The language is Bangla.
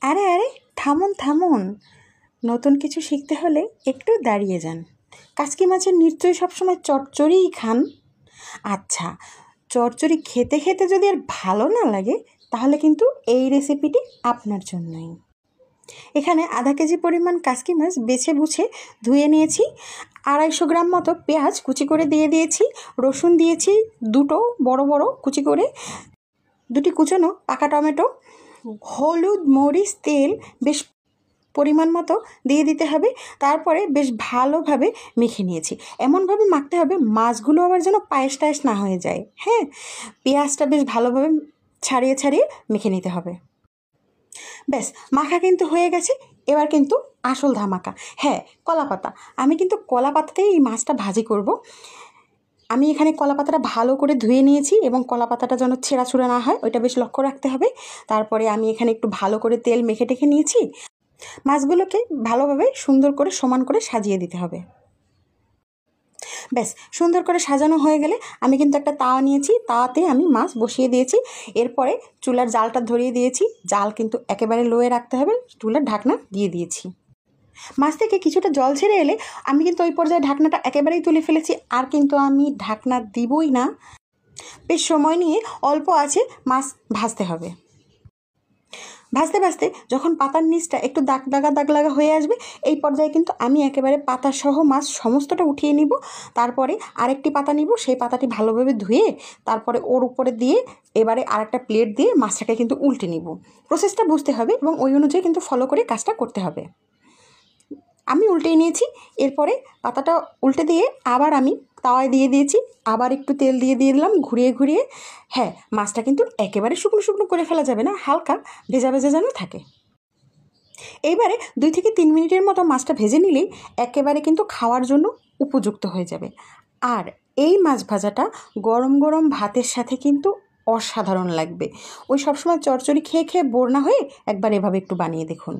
আরে আরে, থামুন থামুন, নতুন কিছু শিখতে হলে একটু দাঁড়িয়ে যান। কাচকি মাছের নিশ্চয়ই সবসময় চচ্চড়িই খান। আচ্ছা, চচ্চড়ি খেতে খেতে যদি আর ভালো না লাগে, তাহলে কিন্তু এই রেসিপিটি আপনার জন্যই। এখানে আধা কেজি পরিমাণ কাচকি মাছ বেছে বুছে ধুয়ে নিয়েছি। 250 গ্রাম মতো পেঁয়াজ কুচি করে দিয়ে দিয়েছি। রসুন দিয়েছি দুটো বড় বড় কুচি করে, 2টি কুচনো পাকা টমেটো, হলুদ মরিচ তেল বেশ পরিমাণ মতো দিয়ে দিতে হবে। তারপরে বেশ ভালোভাবে মেখে নিয়েছি। এমনভাবে মাখতে হবে মাছগুলো আবার যেন পায়েস টায়েস না হয়ে যায়। হ্যাঁ, পেঁয়াজটা বেশ ভালোভাবে ছাড়িয়ে ছাড়িয়ে মেখে নিতে হবে। ব্যাস, মাখা কিন্তু হয়ে গেছে। এবার কিন্তু আসল ধামাকা, হ্যাঁ, কলাপাতা। আমি কিন্তু কলাপাতাতেই এই মাছটা ভাজি করব। আমি এখানে কলাপাতাটা ভালো করে ধুয়ে নিয়েছি এবং কলাপাতাটা যেন ছেঁড়াছুড়া না হয় ওইটা বেশ লক্ষ্য রাখতে হবে। তারপরে আমি এখানে একটু ভালো করে তেল মেখে টেখে নিয়েছি। মাছগুলোকে ভালোভাবে সুন্দর করে সমান করে সাজিয়ে দিতে হবে। ব্যাস, সুন্দর করে সাজানো হয়ে গেলে আমি কিন্তু একটা তাওয়া নিয়েছি, তাওয়াতে আমি মাছ বসিয়ে দিয়েছি। এরপরে চুলার জালটা ধরিয়ে দিয়েছি। জাল কিন্তু একেবারে লোয়ে রাখতে হবে। চুলার ঢাকনা দিয়ে দিয়েছি। মাছ থেকে কিছুটা জল ছেড়ে এলে আমি কিন্তু ওই পর্যায়ে ঢাকনাটা একেবারেই তুলে ফেলেছি। আর কিন্তু আমি ঢাকনা দিবই না। বেশ সময় নিয়ে অল্প আছে মাছ ভাজতে হবে। ভাজতে ভাজতে যখন পাতার নিচটা একটু দাগ লাগা হয়ে আসবে, এই পর্যায়ে কিন্তু আমি একেবারে পাতাসহ মাছ সমস্তটা উঠিয়ে নিব। তারপরে আরেকটি পাতা নিব, সেই পাতাটি ভালোভাবে ধুয়ে তারপরে ওর উপরে দিয়ে এবারে আরেকটা প্লেট দিয়ে মাছটাকে কিন্তু উল্টে নিব। প্রসেসটা বুঝতে হবে এবং ওই অনুযায়ী কিন্তু ফলো করে কাজটা করতে হবে। আমি উল্টেই নিয়েছি। এরপরে পাতাটা উল্টে দিয়ে আবার আমি তাওয়ায় দিয়ে দিয়েছি। আবার একটু তেল দিয়ে দিলাম ঘুরিয়ে ঘুরিয়ে। হ্যাঁ, মাছটা কিন্তু একেবারে শুকনো শুকনো করে ফেলা যাবে না, হালকা ভেজা ভেজা যেন থাকে। এইবারে 2 থেকে 3 মিনিটের মতো মাছটা ভেজে নিলেই একেবারে কিন্তু খাওয়ার জন্য উপযুক্ত হয়ে যাবে। আর এই মাছ ভাজাটা গরম গরম ভাতের সাথে কিন্তু অসাধারণ লাগবে। ওই সবসময় চচ্চড়ি খেয়ে খেয়ে বোর না হয়ে একবার এভাবে একটু বানিয়ে দেখুন।